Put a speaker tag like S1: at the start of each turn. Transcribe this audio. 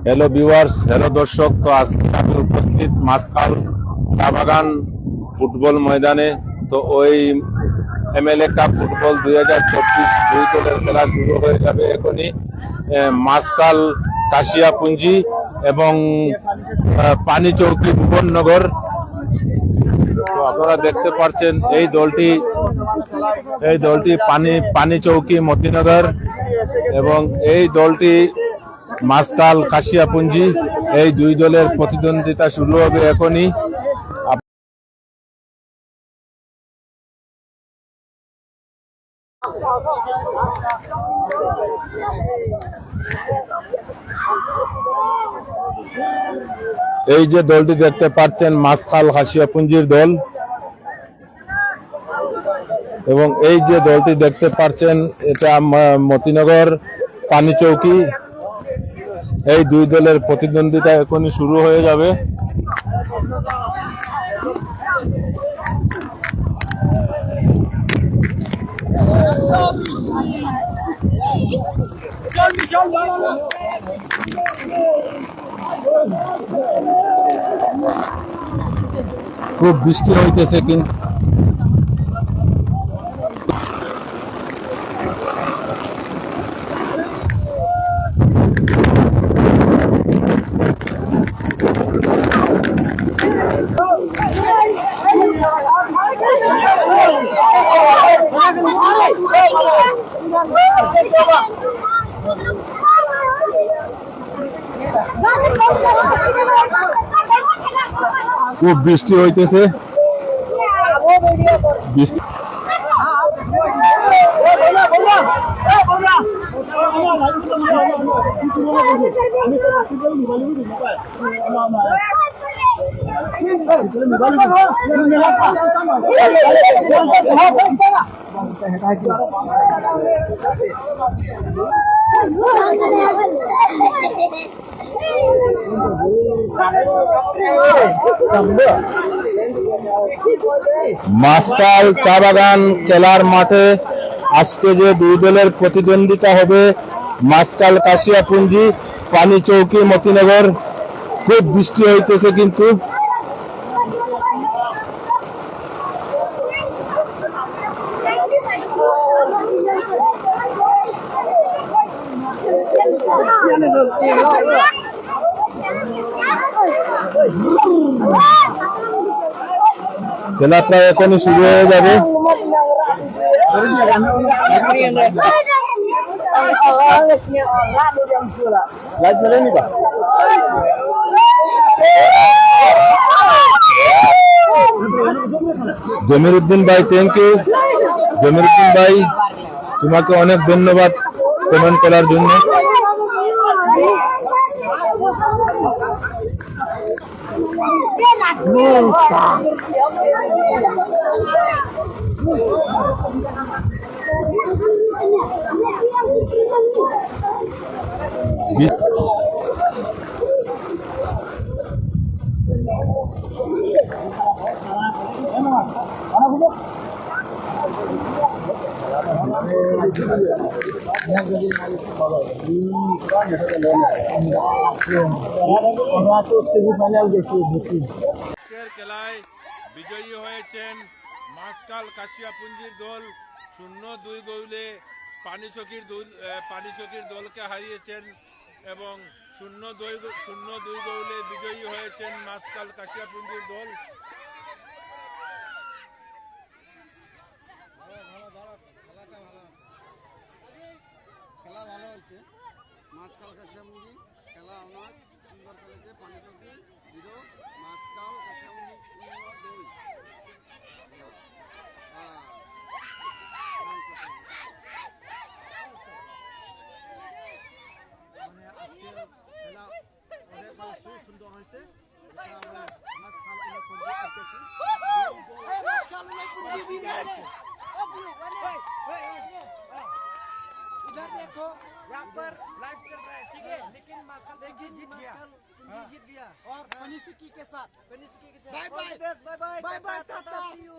S1: Hello viewers, hello দর্শক। তো আজকে আমি উপস্থিত মাছখাল চা বাগান ফুটবল ময়দানে। তো ওই এমএলএ কাপ ফুটবল 2024 দুই দলের খেলা শুরু হয়ে যাবে এখনই। মাছখাল কাশিয়াপুঞ্জি এবং পানিচৌকি ভুবননগর। তো আপনারা দেখতে পাচ্ছেন এই দলটি পানিচৌকি মতিনগর এবং এই দলটি মাছখাল কাশিয়াপুঞ্জি। এই দুই দলের প্রতিদ্বন্দ্বিতা শুরু হবে এখনই। এই যে দলটি দেখতে পাচ্ছেন মাছখাল কাশিয়াপুঞ্জির দল, এবং এই যে দলটি দেখতে পাচ্ছেন এটা মতিনগর পানিচৌকি। এই দুই দলের প্রতিদ্বন্দ্বিতা এখনই শুরু হয়ে যাবে। খুব বৃষ্টি হইতেছে কিন্তু খুব বৃষ্টি হইতেছে। মাছখাল চা বাগান খেলার মাঠে আজকে যে দুই দলের প্রতিদ্বন্দ্বিতা হবে, মাছখাল কাশিয়াপুঞ্জি পানিচৌকি মতিনগর। খুব বৃষ্টি হইতেছে কিন্তু খেলা প্রায় এখনই শুরু হয়ে যাবে। জমিরুদ্দিন ভাই, থ্যাংক ইউ। জমিরুদ্দিন ভাই, তোমাকে অনেক ধন্যবাদ কমেন্ট করার জন্য। খেলায় বিজয়ী হয়েছেন মাছখাল কাশিয়াপুঞ্জির দল। 0-2 গোলে পানিচৌকির দলকে হারিয়েছেন এবং 0-2 গোলে বিজয়ী হয়েছেন মাছখাল কাশিয়াপুঞ্জির দল।
S2: খেলা ভালো হয়েছে। মাছখাল কাশিয়াপুঞ্জি খেলা অনেক সুন্দর খেলেছে। পানিচৌকি 0, মাছখাল কাশিয়াপুঞ্জি 2। মানে আজকে খেলা অনেক ভালো সুন্দর হয়েছে। इधर देखो, यहाँ पर लाइव चल रहा है, ठीक है, लेकिन मास्कल जीत गया और पनिसकी के साथ bye bye tata, see you.